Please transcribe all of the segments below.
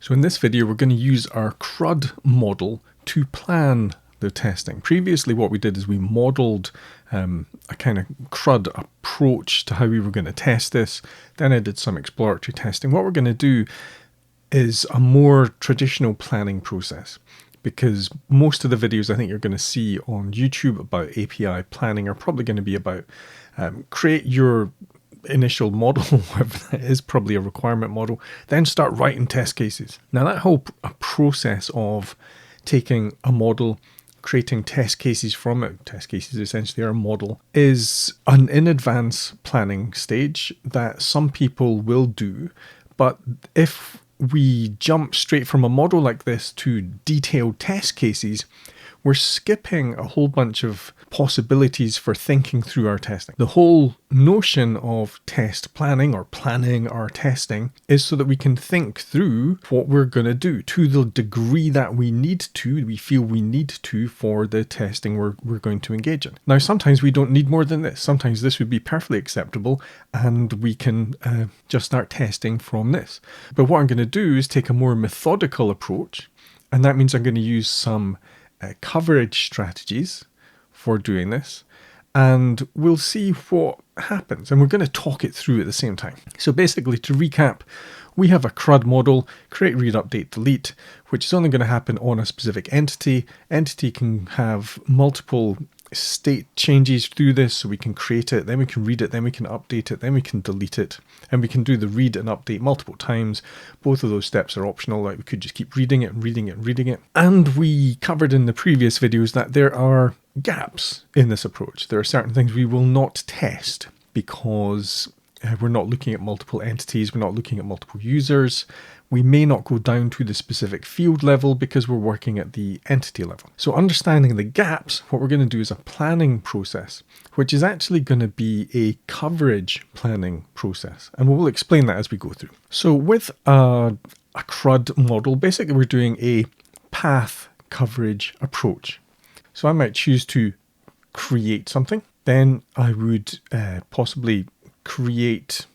So in this video, we're going to use our Crud model to plan the testing. Previously, what we did is we modeled a kind of Crud approach to how we were going to test this. Then I did some exploratory testing. What we're going to do is a more traditional planning process, because most of the videos I think you're going to see on YouTube about API planning are probably going to be about create your initial model, whatever that is, probably a requirement model, then start writing test cases. Now that whole process of taking a model, creating test cases from it, test cases essentially are a model, is an in advance planning stage that some people will do. But if we jump straight from a model like this to detailed test cases, we're skipping a whole bunch of possibilities for thinking through our testing. The whole notion of test planning or planning our testing is so that we can think through what we're going to do to the degree that we feel we need to for the testing we're going to engage in. Now, sometimes we don't need more than this. Sometimes this would be perfectly acceptable and we can just start testing from this. But what I'm going to do is take a more methodical approach, and that means I'm going to use some coverage strategies for doing this, and we'll see what happens, and we're going to talk it through at the same time. So basically, to recap, we have a CRUD model, create, read, update, delete, which is only going to happen on a specific entity. Entity can have multiple state changes through this, so we can create it, then we can read it, then we can update it, then we can delete it, and we can do the read and update multiple times. Both of those steps are optional, like we could just keep reading it and reading it and reading it. And we covered in the previous videos that there are gaps in this approach. There are certain things we will not test because we're not looking at multiple entities, we're not looking at multiple users. We may not go down to the specific field level because we're working at the entity level. So understanding the gaps, what we're going to do is a planning process, which is actually going to be a coverage planning process. And we'll explain that as we go through. So with a CRUD model, basically we're doing a path coverage approach. So I might choose to create something. Then I would possibly create,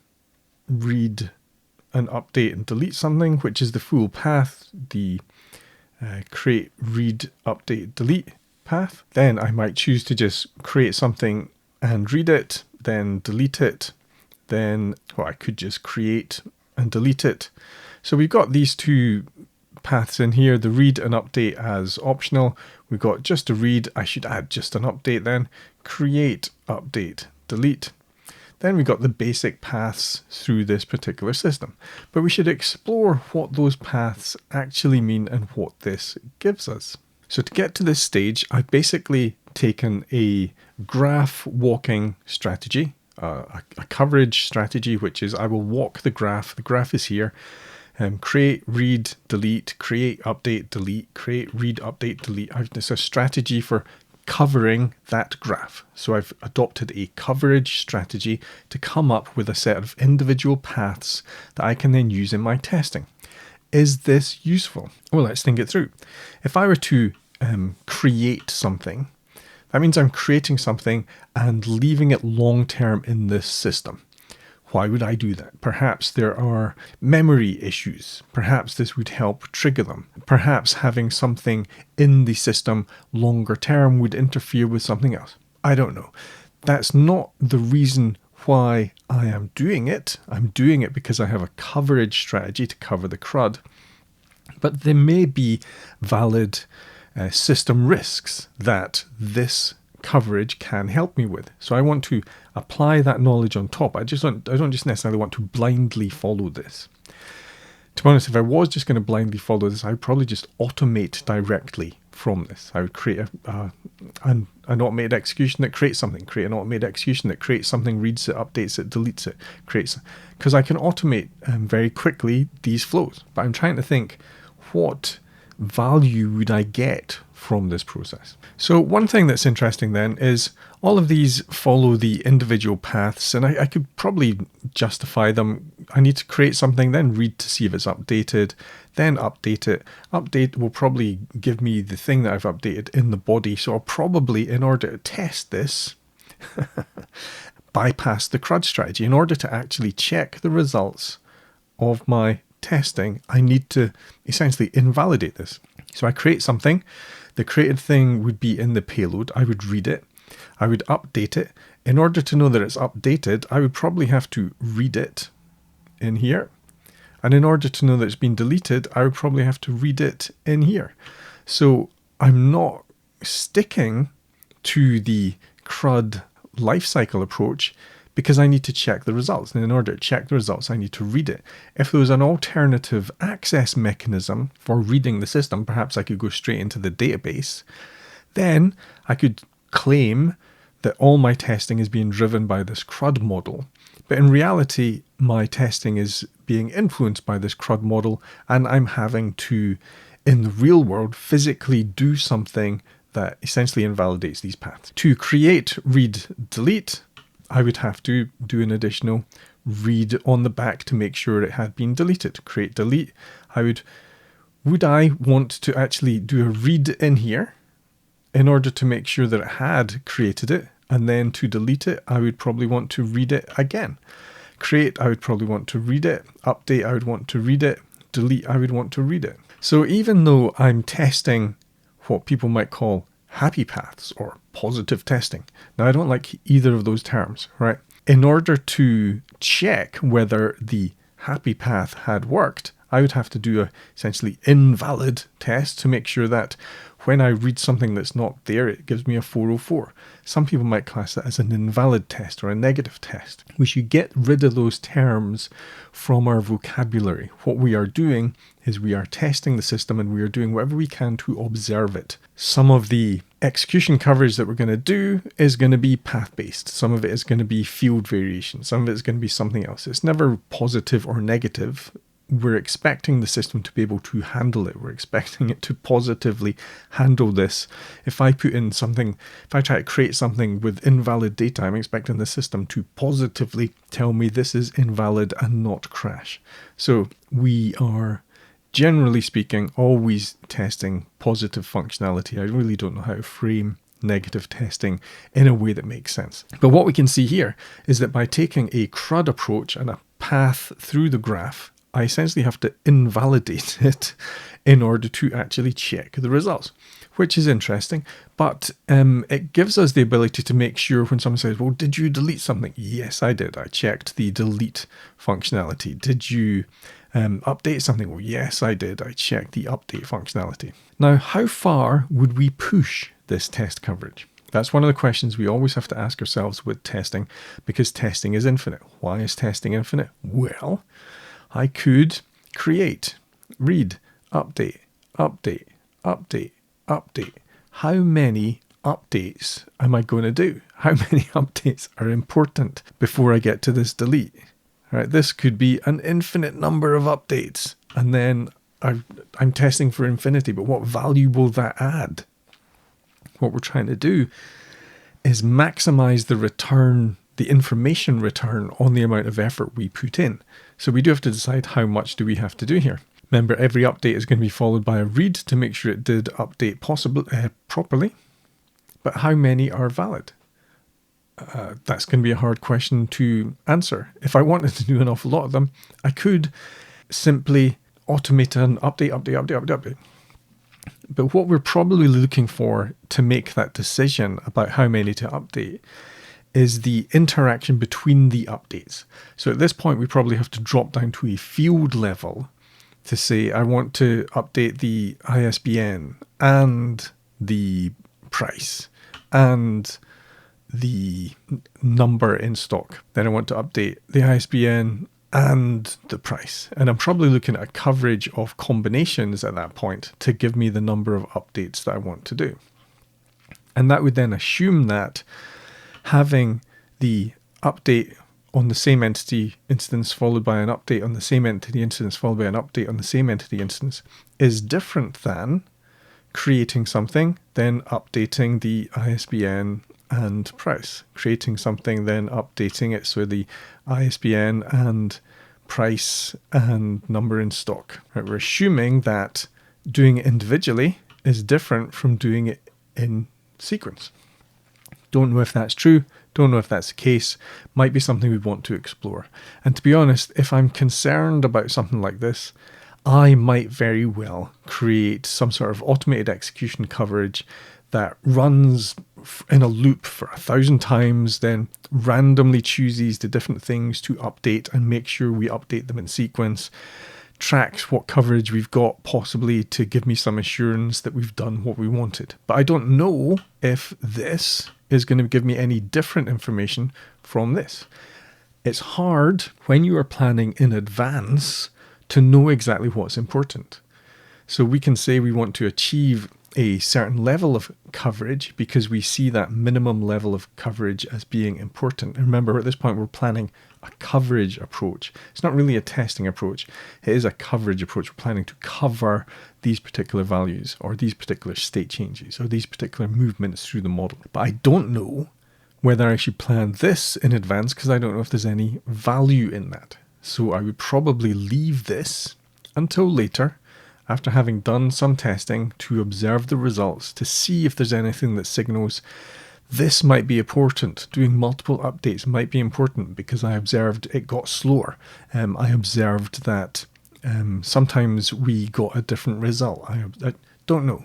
read, and update and delete something, which is the full path, the create, read, update, delete path. Then I might choose to just create something and read it, then delete it. Then, I could just create and delete it. So we've got these two paths in here, the read and update as optional. We've got just a read. I should add just an update then. Create, update, delete. Then we got the basic paths through this particular system. But we should explore what those paths actually mean and what this gives us. So to get to this stage, I've basically taken a graph walking strategy, a coverage strategy, which is I will walk the graph. The graph is here. Create, read, delete, create, update, delete, create, read, update, delete. It's a strategy for covering that graph. So I've adopted a coverage strategy to come up with a set of individual paths that I can then use in my testing. Is this useful? Well, let's think it through. If I were to create something, that means I'm creating something and leaving it long term in this system. Why would I do that? Perhaps there are memory issues. Perhaps this would help trigger them. Perhaps having something in the system longer term would interfere with something else. I don't know. That's not the reason why I am doing it. I'm doing it because I have a coverage strategy to cover the CRUD. But there may be valid system risks that this coverage can help me with. So I want to apply that knowledge on top. I don't just necessarily want to blindly follow this. To be honest, if I was just going to blindly follow this, I would probably just automate directly from this. I would create an automated execution that creates something, create an automated execution that creates something, reads it, updates it, deletes it, creates, because I can automate very quickly these flows. But I'm trying to think, what value would I get from this process? So one thing that's interesting then is all of these follow the individual paths, and I could probably justify them. I need to create something, then read to see if it's updated, then update it. Update will probably give me the thing that I've updated in the body. So I'll probably, in order to test this, bypass the CRUD strategy in order to actually check the results of my testing, I need to essentially invalidate this. So I create something. The created thing would be in the payload. I would read it. I would update it. In order to know that it's updated, I would probably have to read it in here. And in order to know that it's been deleted, I would probably have to read it in here. So I'm not sticking to the Crud lifecycle approach because I need to check the results. And in order to check the results, I need to read it. If there was an alternative access mechanism for reading the system, perhaps I could go straight into the database, then I could claim that all my testing is being driven by this Crud model. But in reality, my testing is being influenced by this Crud model, and I'm having to, in the real world, physically do something that essentially invalidates these paths. To create, read, delete, I would have to do an additional read on the back to make sure it had been deleted. Create, delete, would I want to actually do a read in here in order to make sure that it had created it? And then to delete it, I would probably want to read it again. Create, I would probably want to read it. Update, I would want to read it. Delete, I would want to read it. So even though I'm testing what people might call happy paths or positive testing, now I don't like either of those terms, right? In order to check whether the happy path had worked, I would have to do a essentially invalid test to make sure that when I read something that's not there, it gives me a 404. Some people might class that as an invalid test or a negative test. We should get rid of those terms from our vocabulary. What we are doing is we are testing the system and we are doing whatever we can to observe it. Some of the execution coverage that we're going to do is going to be path-based. Some of it is going to be field variation. Some of it is going to be something else. It's never positive or negative. We're expecting the system to be able to handle it. We're expecting it to positively handle this. If I put in something, if I try to create something with invalid data, I'm expecting the system to positively tell me this is invalid and not crash. So we are, generally speaking, always testing positive functionality. I really don't know how to frame negative testing in a way that makes sense. But what we can see here is that by taking a Crud approach and a path through the graph, I essentially have to invalidate it in order to actually check the results, which is interesting. But it gives us the ability to make sure when someone says, well, did you delete something? Yes, I did. I checked the delete functionality. Did you update something? Well, yes, I did. I checked the update functionality. Now, how far would we push this test coverage? That's one of the questions we always have to ask ourselves with testing, because testing is infinite. Why is testing infinite? Well, I could create, read, update, update, update, update. How many updates am I going to do? How many updates are important before I get to this delete? All right, this could be an infinite number of updates, and then I'm testing for infinity, but what value will that add? What we're trying to do is maximize the return, the information return on the amount of effort we put in. So we do have to decide how much do we have to do here. Remember, every update is going to be followed by a read to make sure it did update properly. But how many are valid? That's going to be a hard question to answer. If I wanted to do an awful lot of them, I could simply automate an update. But what we're probably looking for to make that decision about how many to update is the interaction between the updates. So at this point, we probably have to drop down to a field level to say, I want to update the ISBN and the price and the number in stock. Then I want to update the ISBN and the price. And I'm probably looking at a coverage of combinations at that point to give me the number of updates that I want to do. And that would then assume that having the update on the same entity instance followed by an update on the same entity instance followed by an update on the same entity instance is different than creating something, then updating the ISBN and price. Creating something, then updating it so the ISBN and price and number in stock. Right, we're assuming that doing it individually is different from doing it in sequence. Don't know if that's true. Don't know if that's the case. Might be something we want to explore. And to be honest, if I'm concerned about something like this, I might very well create some sort of automated execution coverage that runs in a loop for 1,000 times, then randomly chooses the different things to update and make sure we update them in sequence, tracks what coverage we've got possibly to give me some assurance that we've done what we wanted. But I don't know if this is going to give me any different information from this. It's hard when you are planning in advance to know exactly what's important. So we can say we want to achieve a certain level of coverage because we see that minimum level of coverage as being important. And remember, at this point, we're planning a coverage approach. It's not really a testing approach. It is a coverage approach. We're planning to cover these particular values or these particular state changes or these particular movements through the model. But I don't know whether I should plan this in advance because I don't know if there's any value in that. So I would probably leave this until later, after having done some testing, to observe the results to see if there's anything that signals this might be important. Doing multiple updates might be important because I observed it got slower. I observed that sometimes we got a different result. I don't know,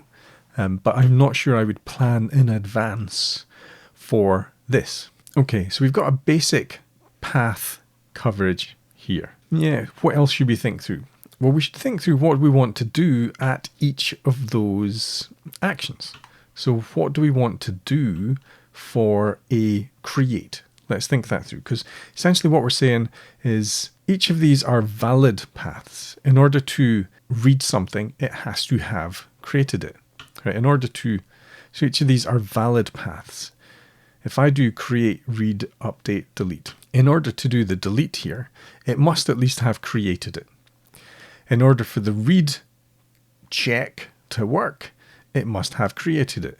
but I'm not sure I would plan in advance for this. Okay, so we've got a basic path coverage here. Yeah, what else should we think through? Well, we should think through what we want to do at each of those actions. So what do we want to do for a create? Let's think that through, because essentially what we're saying is each of these are valid paths. In order to read something, it has to have created it. Right? So each of these are valid paths. If I do create, read, update, delete, in order to do the delete here, it must at least have created it. In order for the read check to work, it must have created it.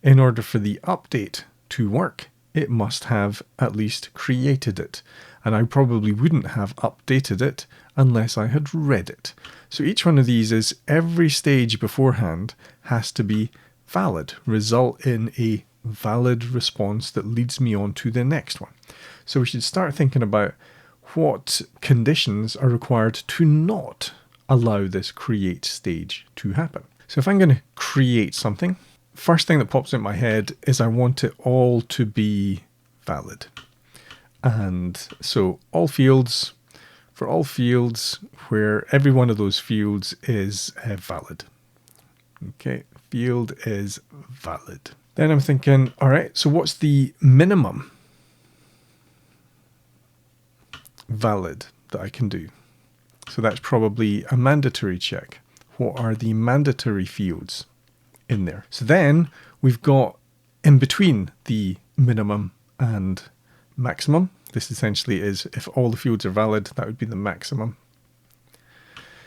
In order for the update to work, it must have at least created it. And I probably wouldn't have updated it unless I had read it. So each one of these is every stage beforehand has to be valid, result in a valid response that leads me on to the next one. So we should start thinking about what conditions are required to not allow this create stage to happen. So if I'm going to create something, first thing that pops in my head is I want it all to be valid. And so all fields where every one of those fields is valid. Okay, field is valid. Then I'm thinking, all right, so what's the minimum valid that I can do? So that's probably a mandatory check. What are the mandatory fields in there? So then we've got in between the minimum and maximum. This essentially is if all the fields are valid, that would be the maximum.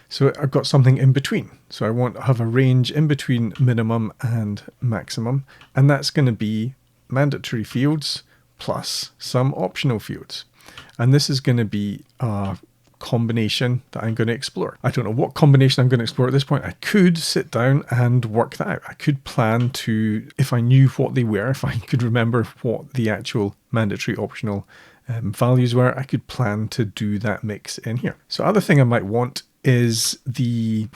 So I've got something in between. So I want to have a range in between minimum and maximum. And that's going to be mandatory fields plus some optional fields. And this is going to be a combination that I'm going to explore. I don't know what combination I'm going to explore at this point. I could sit down and work that out. I could plan to, if I knew what they were, if I could remember what the actual mandatory optional values were, I could plan to do that mix in here. So other thing I might want is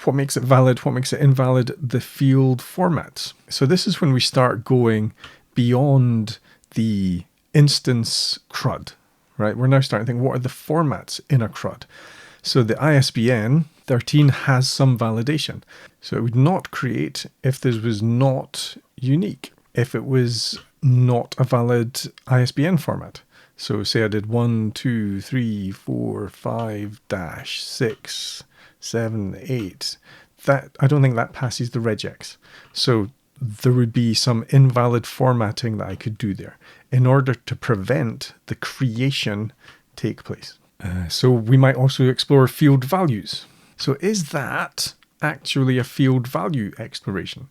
what makes it valid, what makes it invalid, the field formats. So this is when we start going beyond the instance CRUD, right? We're now starting to think, what are the formats in a CRUD? So the ISBN 13 has some validation. So it would not create if this was not unique, if it was not a valid ISBN format. So say I did 1, 2, 3, 4, 5, dash 6, 7, 8. That I don't think that passes the regex. So there would be some invalid formatting that I could do there in order to prevent the creation take place. So we might also explore field values. So is that actually a field value exploration?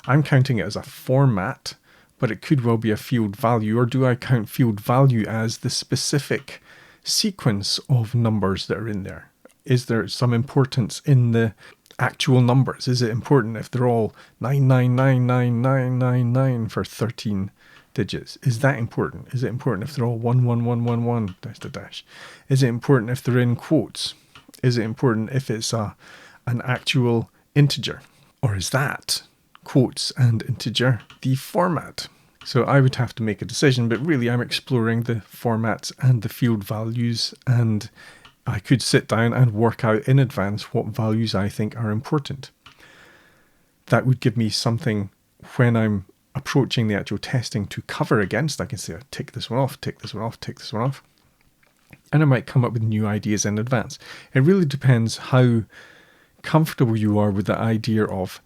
I'm counting it as a format, but it could well be a field value. Or do I count field value as the specific sequence of numbers that are in there? Is there some importance in the actual numbers? Is it important if they're all 9999999 for 13 digits. Is that important? Is it important if they're all 11111 dash to dash? Is it important if they're in quotes? Is it important if it's an actual integer? Or is that, quotes and integer, the format? So I would have to make a decision, but really I'm exploring the formats and the field values, and I could sit down and work out in advance what values I think are important. That would give me something when I'm approaching the actual testing to cover against. I can say, tick this one off, tick this one off, tick this one off. And I might come up with new ideas in advance. It really depends how comfortable you are with the idea of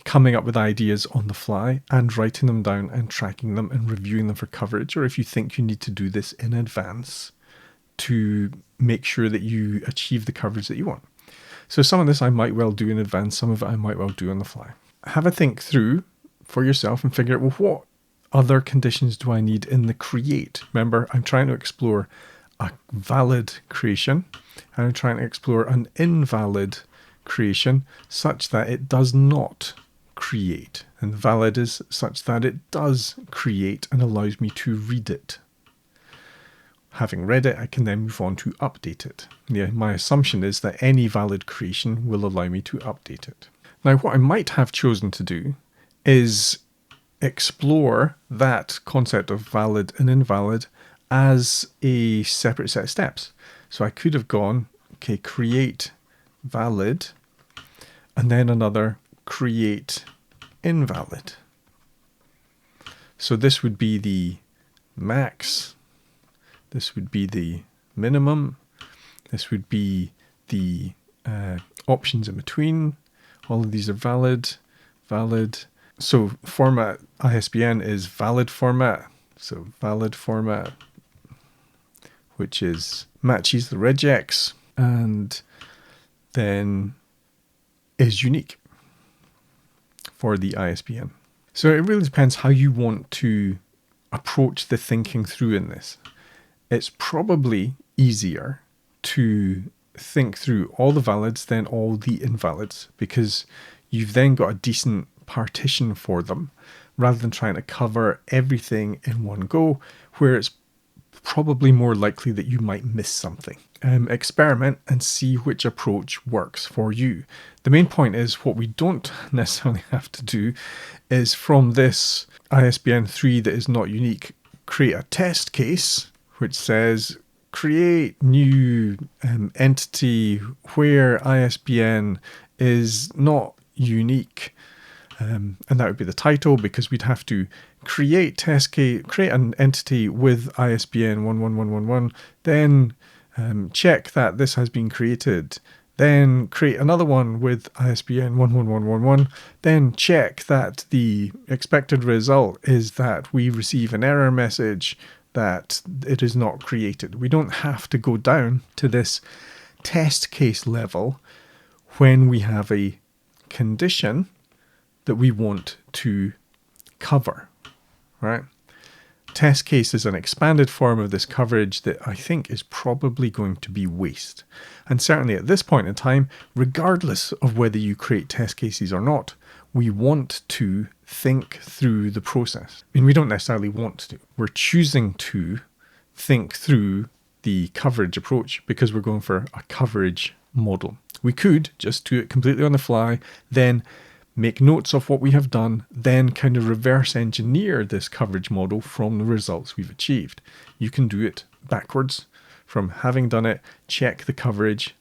coming up with ideas on the fly and writing them down and tracking them and reviewing them for coverage, or if you think you need to do this in advance to make sure that you achieve the coverage that you want. So some of this I might well do in advance, some of it I might well do on the fly. Have a think through for yourself and figure out, well, what other conditions do I need in the create? Remember, I'm trying to explore a valid creation, and I'm trying to explore an invalid creation such that it does not create. And valid is such that it does create and allows me to read it. Having read it, I can then move on to update it. Yeah, my assumption is that any valid creation will allow me to update it. Now, what I might have chosen to do is explore that concept of valid and invalid as a separate set of steps. So I could have gone, okay, create valid, and then another create invalid. So this would be the max, this would be the minimum, this would be the options in between. All of these are valid, valid. So format ISBN is valid format. So valid format, which is matches the regex, and then is unique for the ISBN. So it really depends how you want to approach the thinking through in this. It's probably easier to think through all the valids than all the invalids, because you've then got a decent partition for them rather than trying to cover everything in one go, where it's probably more likely that you might miss something. Experiment and see which approach works for you. The main point is, what we don't necessarily have to do is, from this ISBN 3 that is not unique, create a test case which says create new entity where ISBN is not unique. And that would be the title, because we'd have to create test case, create an entity with ISBN 11111, then check that this has been created, then create another one with ISBN 11111, then check that the expected result is that we receive an error message that it is not created. We don't have to go down to this test case level when we have a condition that we want to cover, right? Test case is an expanded form of this coverage that I think is probably going to be waste. And certainly at this point in time, regardless of whether you create test cases or not, we want to think through the process. I mean, we don't necessarily want to. We're choosing to think through the coverage approach because we're going for a coverage model. We could just do it completely on the fly, then make notes of what we have done, then kind of reverse engineer this coverage model from the results we've achieved. You can do it backwards, from having done it, check the coverage,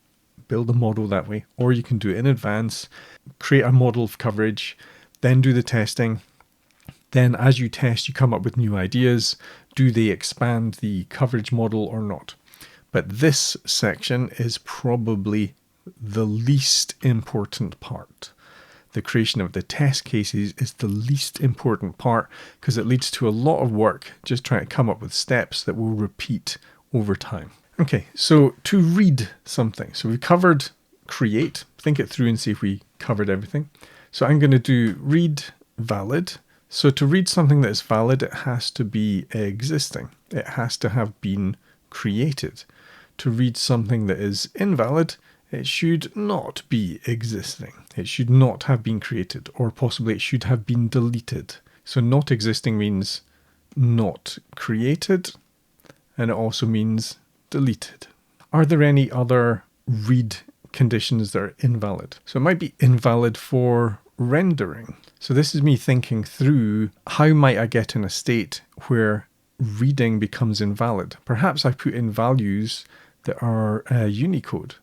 build a model that way, or you can do it in advance, create a model of coverage, then do the testing. Then as you test, you come up with new ideas. Do they expand the coverage model or not? But this section is probably the least important part. The creation of the test cases is the least important part because it leads to a lot of work just trying to come up with steps that will repeat over time. Okay, so to read something. So we've covered create. Think it through and see if we covered everything. So I'm going to do read valid. So to read something that is valid, it has to be existing. It has to have been created. To read something that is invalid, it should not be existing. It should not have been created, or possibly it should have been deleted. So not existing means not created, and it also means deleted. Are there any other read conditions that are invalid? So it might be invalid for rendering. So this is me thinking through, how might I get in a state where reading becomes invalid? Perhaps I put in values that are Unicode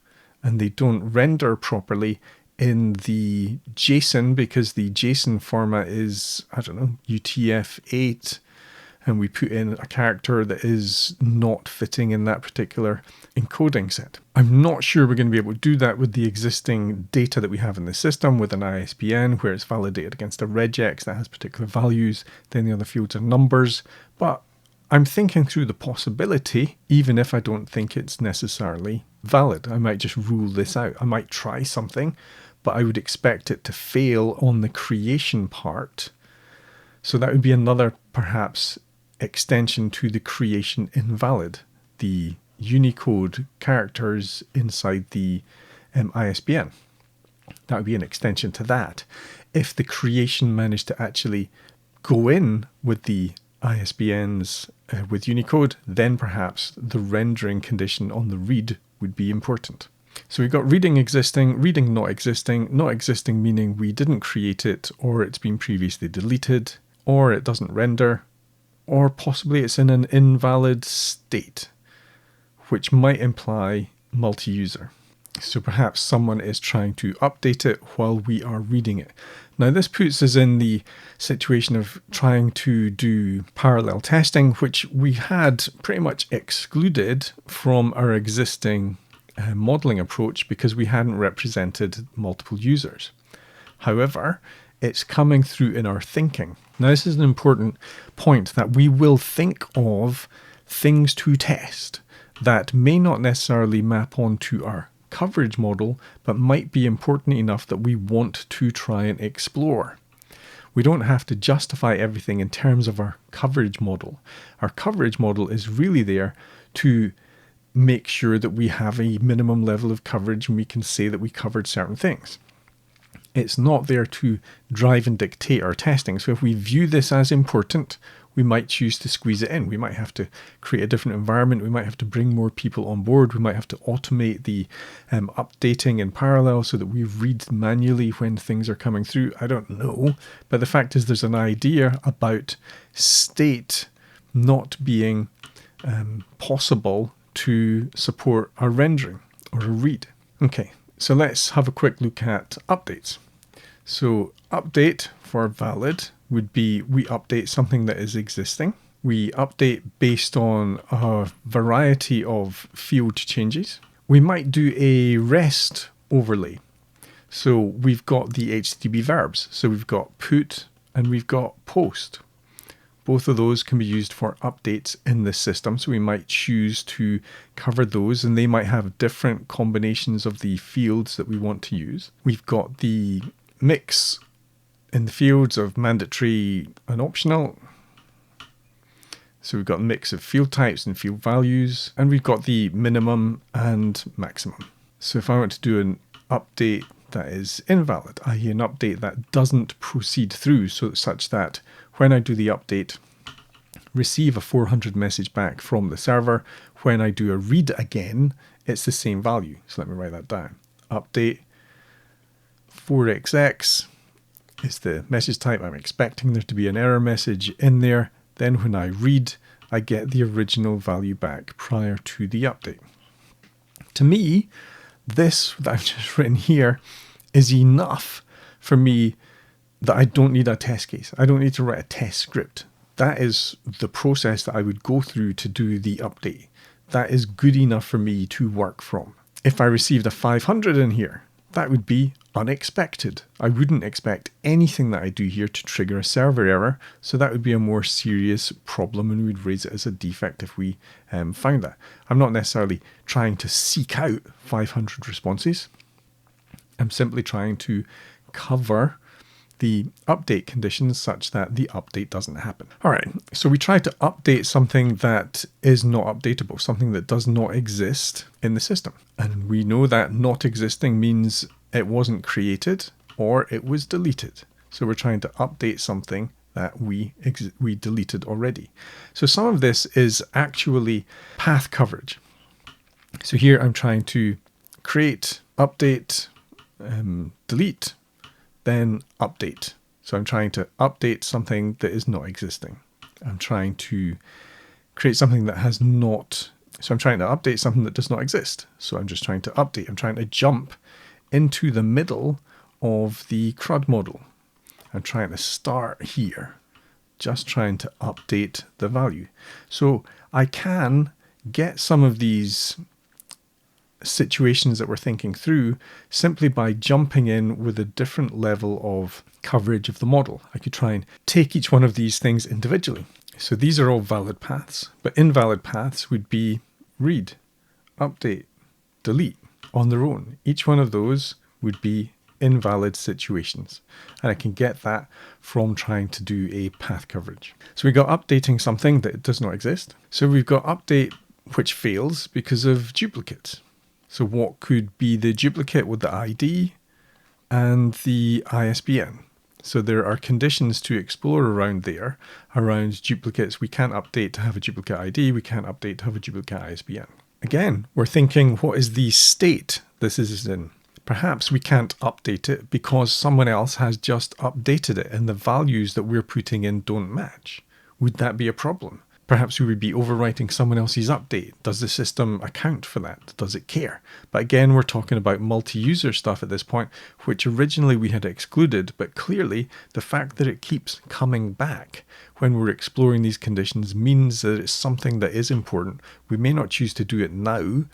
and they don't render properly in the JSON because the JSON format is, I don't know, UTF-8, and we put in a character that is not fitting in that particular encoding set. I'm not sure we're going to be able to do that with the existing data that we have in the system with an ISBN where it's validated against a regex that has particular values, then the other fields are numbers, but I'm thinking through the possibility, even if I don't think it's necessarily valid. I might just rule this out. I might try something, but I would expect it to fail on the creation part. So that would be another, perhaps, extension to the creation invalid, the Unicode characters inside the ISBN. That would be an extension to that. If the creation managed to actually go in with the ISBNs with Unicode, then perhaps the rendering condition on the read would be important. So we've got reading existing, reading not existing meaning we didn't create it, or it's been previously deleted, or it doesn't render, or possibly it's in an invalid state, which might imply multi-user. So perhaps someone is trying to update it while we are reading it. Now this puts us in the situation of trying to do parallel testing, which we had pretty much excluded from our existing modeling approach because we hadn't represented multiple users. However, it's coming through in our thinking. Now this is an important point, that we will think of things to test that may not necessarily map onto our coverage model, but might be important enough that we want to try and explore. We don't have to justify everything in terms of our coverage model. Our coverage model is really there to make sure that we have a minimum level of coverage and we can say that we covered certain things. It's not there to drive and dictate our testing. So if we view this as important, we might choose to squeeze it in. We might have to create a different environment. We might have to bring more people on board. We might have to automate the updating in parallel so that we read manually when things are coming through. I don't know. But the fact is there's an idea about state not being possible to support our rendering or a read. Okay, so let's have a quick look at updates. So update for valid would be we update something that is existing. We update based on a variety of field changes. We might do a REST overlay. So we've got the HTTP verbs. So we've got put and we've got post. Both of those can be used for updates in this system. So we might choose to cover those, and they might have different combinations of the fields that we want to use. We've got the mix in the fields of mandatory and optional. So we've got a mix of field types and field values, and we've got the minimum and maximum. So if I want to do an update that is invalid, i.e. an update that doesn't proceed through, so such that when I do the update, receive a 400 message back from the server, when I do a read again, it's the same value. So let me write that down. Update 4xx is the message type. I'm expecting there to be an error message in there. Then when I read, I get the original value back prior to the update. To me, this that I've just written here is enough for me that I don't need a test case. I don't need to write a test script. That is the process that I would go through to do the update. That is good enough for me to work from. If I received a 500 in here, that would be unexpected. I wouldn't expect anything that I do here to trigger a server error, so that would be a more serious problem and we'd raise it as a defect if we found that. I'm not necessarily trying to seek out 500 responses. I'm simply trying to cover the update conditions such that the update doesn't happen. All right, so we try to update something that is not updatable, something that does not exist in the system. And we know that not existing means it wasn't created or it was deleted. So we're trying to update something that we deleted already. So some of this is actually path coverage. So here I'm trying to create, update, delete, then update. So I'm trying to update something that is not existing. I'm trying to create something that has not, so I'm trying to update something that does not exist. So I'm just trying to update. I'm trying to jump into the middle of the Crud model. I'm trying to start here, just trying to update the value. So I can get some of these situations that we're thinking through simply by jumping in with a different level of coverage of the model. I could try and take each one of these things individually. So these are all valid paths, but invalid paths would be read, update, delete on their own. Each one of those would be invalid situations. And I can get that from trying to do a path coverage. So we got updating something that does not exist. So we've got update which fails because of duplicates. So what could be the duplicate with the ID and the ISBN? So there are conditions to explore around there, around duplicates. We can't update to have a duplicate ID. We can't update to have a duplicate ISBN. Again, we're thinking, what is the state this is in? Perhaps we can't update it because someone else has just updated it and the values that we're putting in don't match. Would that be a problem? Perhaps we would be overwriting someone else's update. Does the system account for that? Does it care? But again, we're talking about multi-user stuff at this point, which originally we had excluded, but clearly the fact that it keeps coming back when we're exploring these conditions means that it's something that is important. We may not choose to do it now,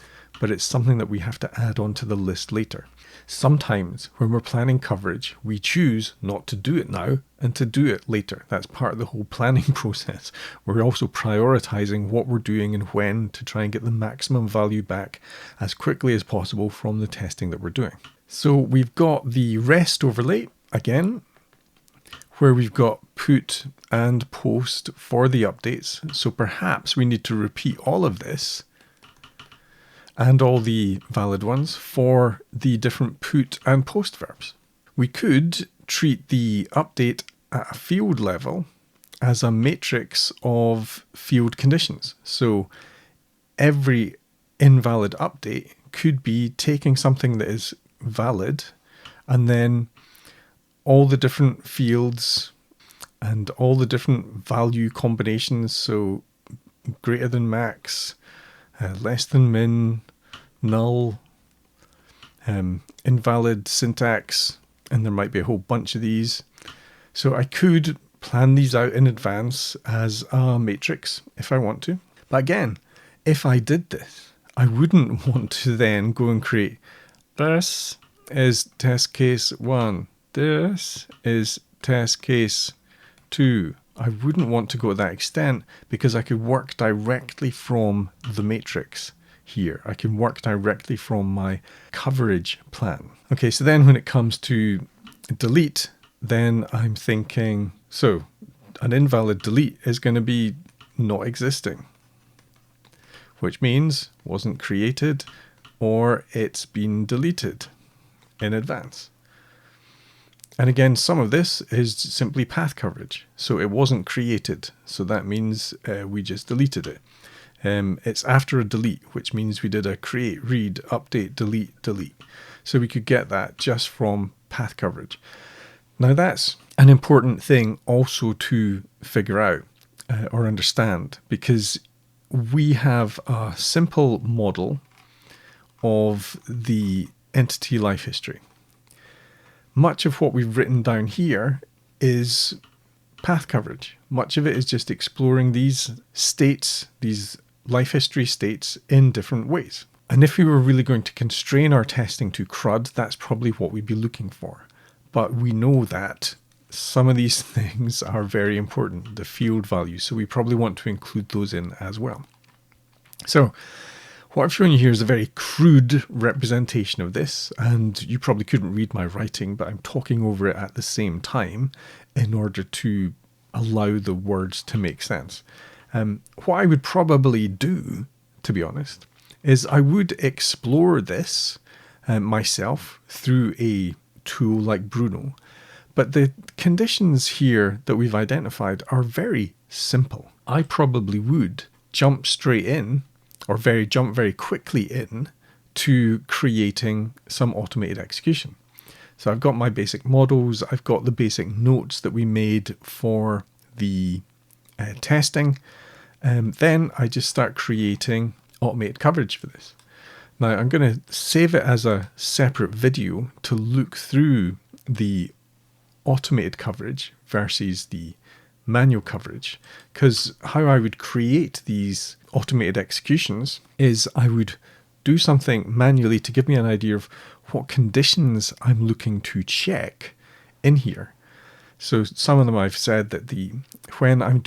but it's something that we have to add onto the list later. Sometimes when we're planning coverage, we choose not to do it now and to do it later. That's part of the whole planning process. We're also prioritizing what we're doing and when to try and get the maximum value back as quickly as possible from the testing that we're doing. So we've got the REST overlay again, where we've got put and post for the updates. So perhaps we need to repeat all of this and all the valid ones for the different put and post verbs. We could treat the update at a field level as a matrix of field conditions. So every invalid update could be taking something that is valid and then all the different fields and all the different value combinations. So greater than max, less than min, null, invalid syntax, and there might be a whole bunch of these. So I could plan these out in advance as a matrix if I want to. But again, if I did this, I wouldn't want to then go and create, this is test case 1, this is test case 2. I wouldn't want to go to that extent because I could work directly from the matrix here. I can work directly from my coverage plan. Okay, so then when it comes to delete, then I'm thinking, so an invalid delete is going to be not existing, which means wasn't created or it's been deleted in advance. And again, some of this is simply path coverage. So it wasn't created. So that means we just deleted it. It's after a delete, which means we did a create, read, update, delete, delete. So we could get that just from path coverage. Now that's an important thing also to figure out or understand, because we have a simple model of the entity life history. Much of what we've written down here is path coverage. Much of it is just exploring these states, these life history states in different ways. And if we were really going to constrain our testing to CRUD, that's probably what we'd be looking for. But we know that some of these things are very important, the field values, so we probably want to include those in as well. So what I've shown you here is a very crude representation of this, and you probably couldn't read my writing, but I'm talking over it at the same time in order to allow the words to make sense. What I would probably do, to be honest, is I would explore this myself through a tool like Bruno, But the conditions here that we've identified are very simple. I probably would jump straight in, or jump very quickly in, to creating some automated execution. So I've got my basic models, I've got the basic notes that we made for the testing, and then I just start creating automated coverage for this. Now I'm going to save it as a separate video to look through the automated coverage versus the manual coverage, because how I would create these automated executions is I would do something manually to give me an idea of what conditions I'm looking to check in here. So some of them I've said that when I'm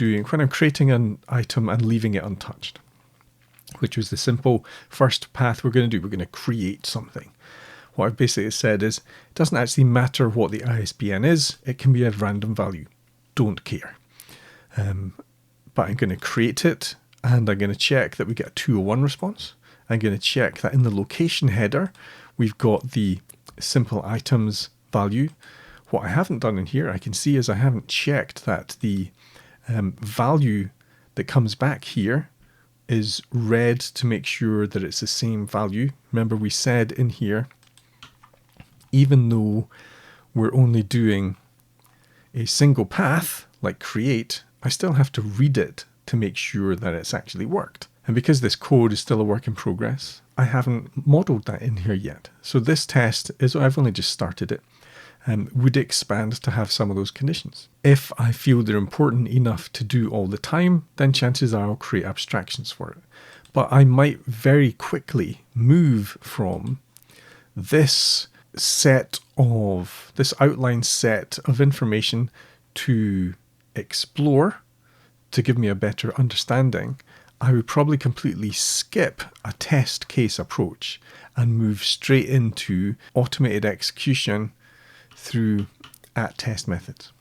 creating an item and leaving it untouched, which was the simple first path we're going to do. We're going to create something. What I've basically said is, it doesn't actually matter what the ISBN is. It can be a random value. Don't care. But I'm going to create it, and I'm going to check that we get a 201 response. I'm going to check that in the location header, we've got the simple items value. What I haven't done in here, I can see, is I haven't checked that the value that comes back here is read to make sure that it's the same value. Remember, we said in here, even though we're only doing a single path, like create, I still have to read it to make sure that it's actually worked. And because this code is still a work in progress, I haven't modeled that in here yet. So this test I've only just started it, and would expand to have some of those conditions. If I feel they're important enough to do all the time, then chances are I'll create abstractions for it. But I might very quickly move from this outline set of information to explore to give me a better understanding. I would probably completely skip a test case approach and move straight into automated execution through @test methods.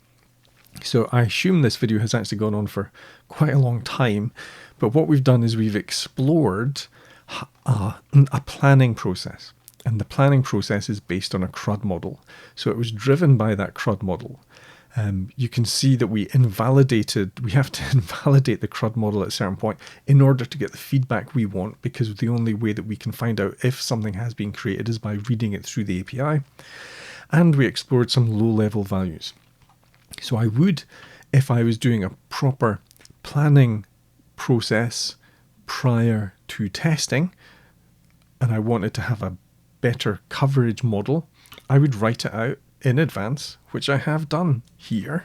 So I assume this video has actually gone on for quite a long time, but what we've done is we've explored a planning process, and the planning process is based on a Crud model. So it was driven by that Crud model. You can see that we have to invalidate the Crud model at a certain point in order to get the feedback we want, because the only way that we can find out if something has been created is by reading it through the API. And we explored some low-level values. So I would, if I was doing a proper planning process prior to testing, and I wanted to have a better coverage model, I would write it out in advance, which I have done here.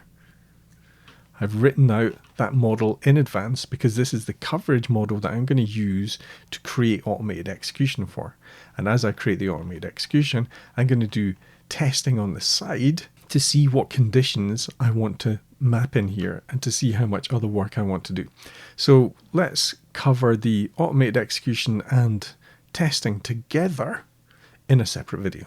I've written out that model in advance because this is the coverage model that I'm going to use to create automated execution for. And as I create the automated execution, I'm going to do testing on the side to see what conditions I want to map in here and to see how much other work I want to do. So let's cover the automated execution and testing together in a separate video.